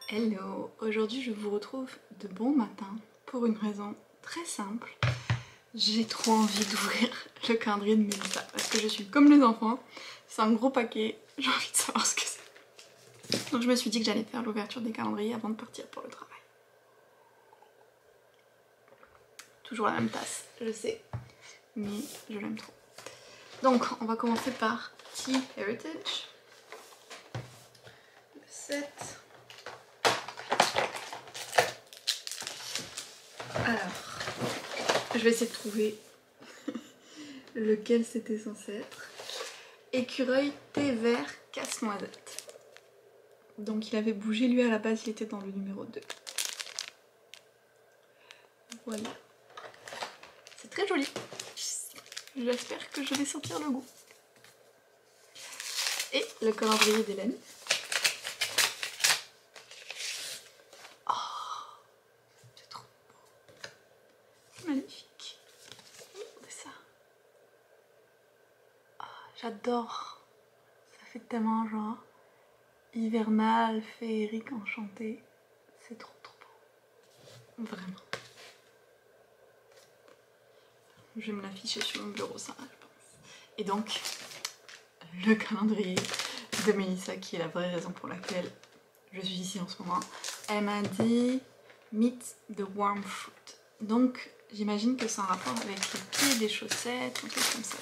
Hello, aujourd'hui je vous retrouve de bon matin pour une raison très simple. J'ai trop envie d'ouvrir le calendrier de Mélissa parce que je suis comme les enfants, c'est un gros paquet, j'ai envie de savoir ce que c'est. Donc je me suis dit que j'allais faire l'ouverture des calendriers avant de partir pour le travail. Toujours la même tasse, je sais, mais je l'aime trop. Donc on va commencer par Tea Heritage, le 7. Alors, je vais essayer de trouver lequel c'était censé être. Écureuil thé vert casse-noisette. Donc il avait bougé, lui à la base il était dans le numéro 2. Voilà. C'est très joli. J'espère que je vais sentir le goût. Et le calendrier d'Hélène. Oh, c'est trop beau. C'est magnifique. Regardez ça. Oh, j'adore. Ça fait tellement genre hivernal, féerique, enchanté. C'est trop beau. Vraiment. Je vais me l'afficher sur mon bureau, ça, je pense. Et donc, le calendrier de Mélissa, qui est la vraie raison pour laquelle je suis ici en ce moment. Elle m'a dit Meet the warm fruit. Donc, j'imagine que c'est en rapport avec les pieds des chaussettes, ou quelque chose comme ça.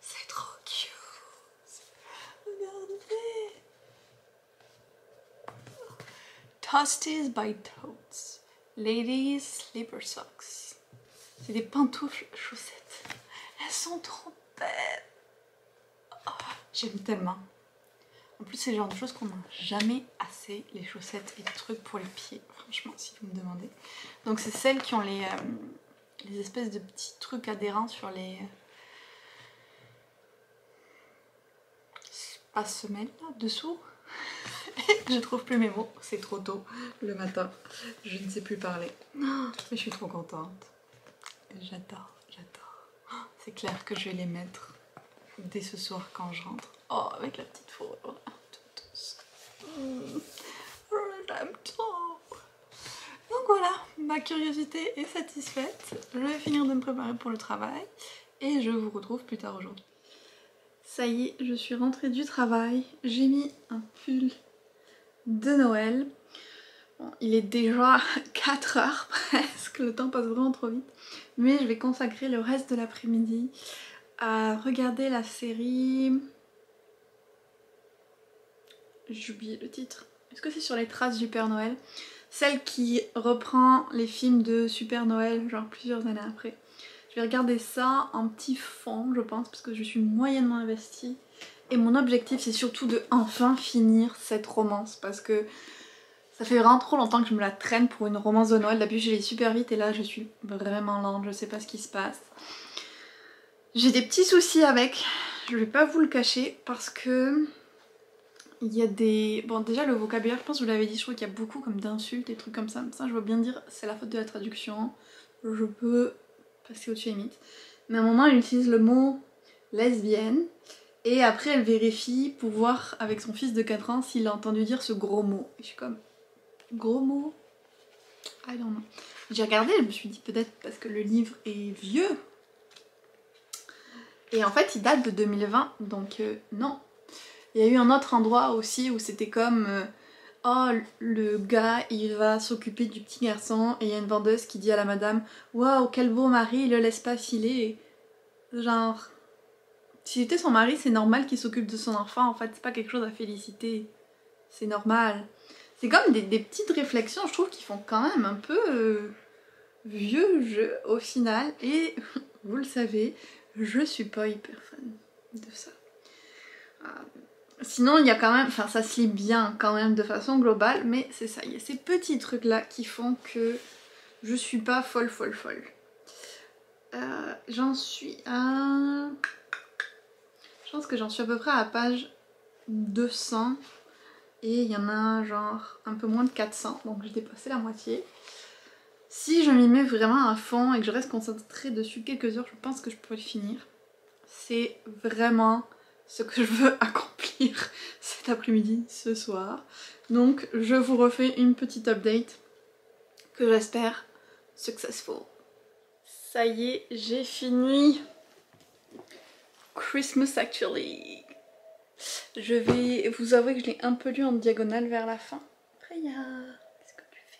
C'est trop cute. Regardez. Toasties by Totes. Ladies Slipper Socks. C'est des pantoufles chaussettes. Elles sont trop belles. Oh, j'aime tellement. En plus, c'est le genre de choses qu'on n'a jamais assez, les chaussettes et les trucs pour les pieds, franchement, si vous me demandez. Donc c'est celles qui ont les espèces de petits trucs adhérents sur les passe-semelles là, dessous. Je trouve plus mes mots, c'est trop tôt le matin, je ne sais plus parler. Mais je suis trop contente. J'adore, j'adore. C'est clair que je vais les mettre dès ce soir quand je rentre. Oh, avec la petite fourrure là, toute douce. J'aime trop. Donc voilà, ma curiosité est satisfaite. Je vais finir de me préparer pour le travail et je vous retrouve plus tard aujourd'hui. Ça y est, je suis rentrée du travail. J'ai mis un pull de Noël. Bon, il est déjà 4 h presque, le temps passe vraiment trop vite. Mais je vais consacrer le reste de l'après-midi à regarder la série... J'ai oublié le titre. Est-ce que c'est sur les traces du Père Noël? Celle qui reprend les films de Super Noël, genre plusieurs années après. Je vais regarder ça en petit fond, je pense, parce que je suis moyennement investie. Et mon objectif, c'est surtout de enfin finir cette romance, parce que ça fait vraiment trop longtemps que je me la traîne pour une romance de Noël. D'habitude, je lis super vite et là, je suis vraiment lente, je sais pas ce qui se passe. J'ai des petits soucis avec, je vais pas vous le cacher, parce que il y a des... Bon, déjà le vocabulaire, je pense que je vous l'avais dit, je trouve qu'il y a beaucoup comme d'insultes, des trucs comme ça. Ça, je veux bien dire, c'est la faute de la traduction. Je peux passer au-dessus limite. Mais à un moment, elle utilise le mot lesbienne. Et après, elle vérifie pour voir avec son fils de 4 ans s'il a entendu dire ce gros mot. Et je suis comme... Gros mot? I don't know. J'ai regardé, je me suis dit peut-être parce que le livre est vieux. Et en fait, il date de 2020, donc non. Il y a eu un autre endroit aussi où c'était comme oh, le gars il va s'occuper du petit garçon et il y a une vendeuse qui dit à la madame waouh, quel beau mari, il le laisse pas filer. Genre, si j'étais son mari, c'est normal qu'il s'occupe de son enfant, en fait, c'est pas quelque chose à féliciter. C'est normal. C'est comme des petites réflexions, je trouve, qui font quand même un peu vieux jeu au final. Et vous le savez, je suis pas hyper fan de ça. Sinon, il y a quand même, enfin ça se lit bien quand même de façon globale, mais c'est ça, il y a ces petits trucs là qui font que je suis pas folle. J'en suis à... Je pense que j'en suis à peu près à la page 200 et il y en a genre un peu moins de 400, donc j'ai dépassé la moitié. Si je m'y mets vraiment à fond et que je reste concentrée dessus quelques heures, je pense que je pourrais le finir. c'est vraiment ce que je veux accomplir cet après-midi, ce soir. Donc je vous refais une petite update que j'espère successful. Ça y est, j'ai fini Christmas Actually. Je vais vous avouer que je l'ai un peu lu en diagonale vers la fin. Freya, qu'est-ce que tu fais?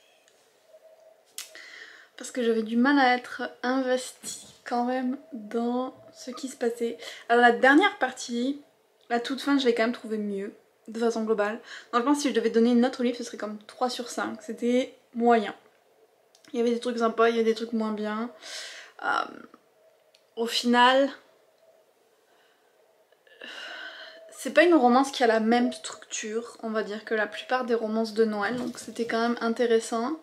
Parce que j'avais du mal à être investie quand même dans ce qui se passait. Alors la dernière partie, la toute fin, je l'ai quand même trouvé mieux, de façon globale. Donc je pense que si je devais donner une note au livre, ce serait comme 3 sur 5. C'était moyen. Il y avait des trucs sympas, il y avait des trucs moins bien. Au final, c'est pas une romance qui a la même structure, on va dire, que la plupart des romances de Noël, donc c'était quand même intéressant.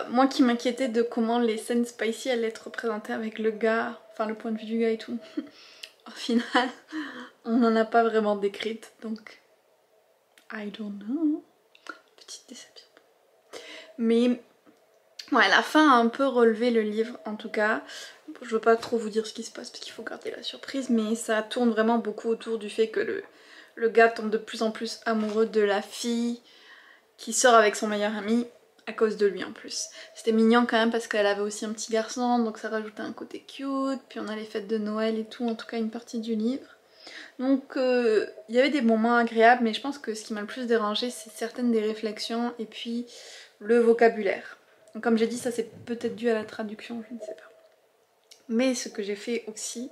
Moi qui m'inquiétais de comment les scènes spicy allaient être représentées avec le gars, enfin le point de vue du gars et tout. Au final, on n'en a pas vraiment décrite, donc I don't know. Petite déception. Mais ouais, la fin a un peu relevé le livre en tout cas. Je veux pas trop vous dire ce qui se passe parce qu'il faut garder la surprise, mais ça tourne vraiment beaucoup autour du fait que le gars tombe de plus en plus amoureux de la fille qui sort avec son meilleur ami à cause de lui en plus. C'était mignon quand même parce qu'elle avait aussi un petit garçon, donc ça rajoutait un côté cute, puis on a les fêtes de Noël et tout, en tout cas une partie du livre. Donc il y avait des moments agréables, mais je pense que ce qui m'a le plus dérangé, c'est certaines des réflexions et puis le vocabulaire. Donc, comme j'ai dit, ça c'est peut-être dû à la traduction, je ne sais pas. Mais ce que j'ai fait aussi,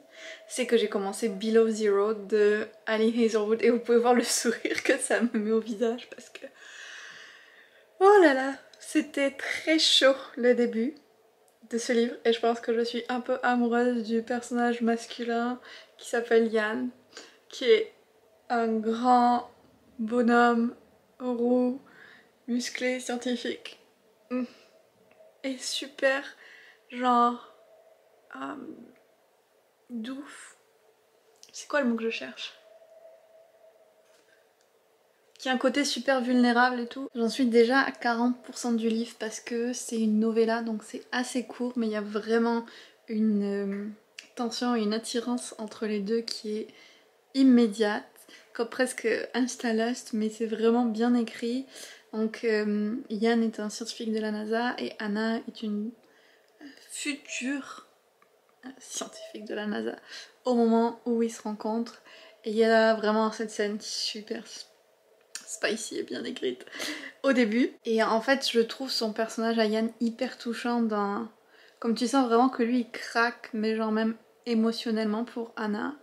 c'est que j'ai commencé Below Zero de Ali Hazelwood et vous pouvez voir le sourire que ça me met au visage parce que... Oh là là, c'était très chaud le début de ce livre et je pense que je suis un peu amoureuse du personnage masculin qui s'appelle Yann, qui est un grand bonhomme roux, musclé, scientifique et super genre doux. C'est quoi le mot que je cherche? Qui a un côté super vulnérable et tout. J'en suis déjà à 40% du livre parce que c'est une novella donc c'est assez court mais il y a vraiment une tension et une attirance entre les deux qui est immédiate, comme presque Instalust, mais c'est vraiment bien écrit. Donc Yann est un scientifique de la NASA et Anna est une future scientifique de la NASA au moment où ils se rencontrent. Et il y a vraiment cette scène super spicy et bien écrite au début. Et en fait, je trouve son personnage à Yann hyper touchant dans... Comme tu sens vraiment que lui il craque, mais genre même émotionnellement pour Anna.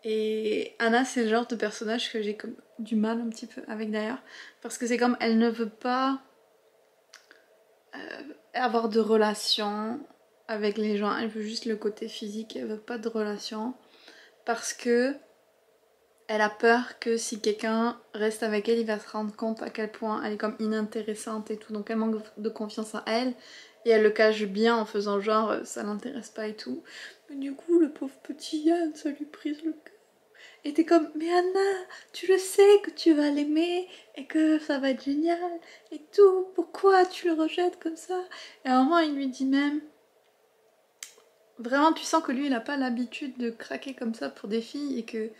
Et Anna, c'est le genre de personnage que j'ai comme du mal un petit peu avec d'ailleurs. Parce que c'est comme elle ne veut pas avoir de relation avec les gens. Elle veut juste le côté physique, elle veut pas de relation. Parce que elle a peur que si quelqu'un reste avec elle, il va se rendre compte à quel point elle est comme inintéressante et tout. Donc elle manque de confiance en elle. Et elle le cache bien en faisant genre ça l'intéresse pas et tout. Mais du coup, le pauvre petit Yann, ça lui brise le cœur. Et t'es comme, mais Anna, tu le sais que tu vas l'aimer et que ça va être génial et tout, pourquoi tu le rejettes comme ça? Et à un moment il lui dit même, vraiment tu sens que lui il a pas l'habitude de craquer comme ça pour des filles et que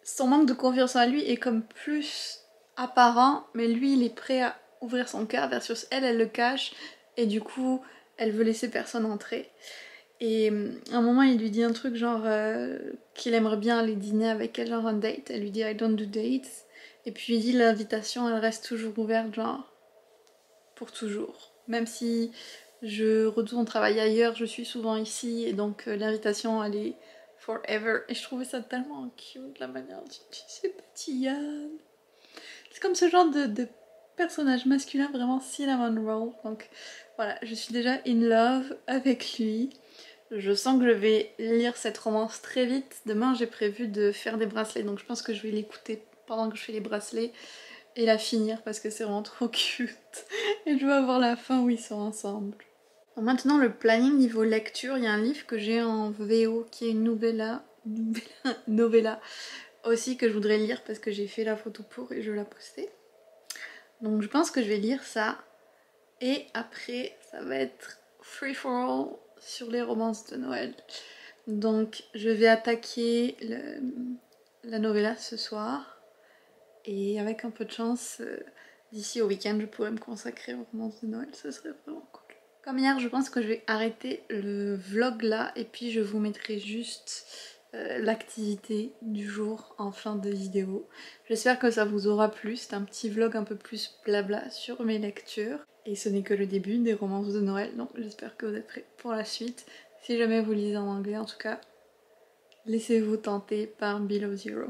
son manque de confiance en lui est comme plus apparent, mais lui il est prêt à ouvrir son cœur versus elle, elle le cache et du coup elle veut laisser personne entrer. Et à un moment, il lui dit un truc genre qu'il aimerait bien aller dîner avec elle, genre un date. Elle lui dit I don't do dates. Et puis il dit l'invitation, elle reste toujours ouverte, genre pour toujours. Même si je retourne travailler ailleurs, je suis souvent ici. Et donc l'invitation, elle est forever. Et je trouvais ça tellement cute, la manière dont il dit c'est petit Yann. C'est comme ce genre de personnage masculin vraiment cinnamon roll. Donc voilà, je suis déjà in love avec lui. Je sens que je vais lire cette romance très vite. Demain j'ai prévu de faire des bracelets, donc je pense que je vais l'écouter pendant que je fais les bracelets et la finir parce que c'est vraiment trop cute. Et je veux avoir la fin où ils sont ensemble. Bon, maintenant le planning niveau lecture, il y a un livre que j'ai en VO qui est une novella aussi que je voudrais lire parce que j'ai fait la photo pour et je vais la poster. Donc je pense que je vais lire ça et après ça va être free for all sur les romances de Noël. Donc je vais attaquer la novella ce soir et avec un peu de chance, d'ici au week-end je pourrais me consacrer aux romances de Noël, ce serait vraiment cool. Comme hier, je pense que je vais arrêter le vlog là et puis je vous mettrai juste l'activité du jour en fin de vidéo. J'espère que ça vous aura plu, c'est un petit vlog un peu plus blabla sur mes lectures. Et ce n'est que le début des romances de Noël, donc j'espère que vous êtes prêts pour la suite. Si jamais vous lisez en anglais, en tout cas, laissez-vous tenter par Below Zero.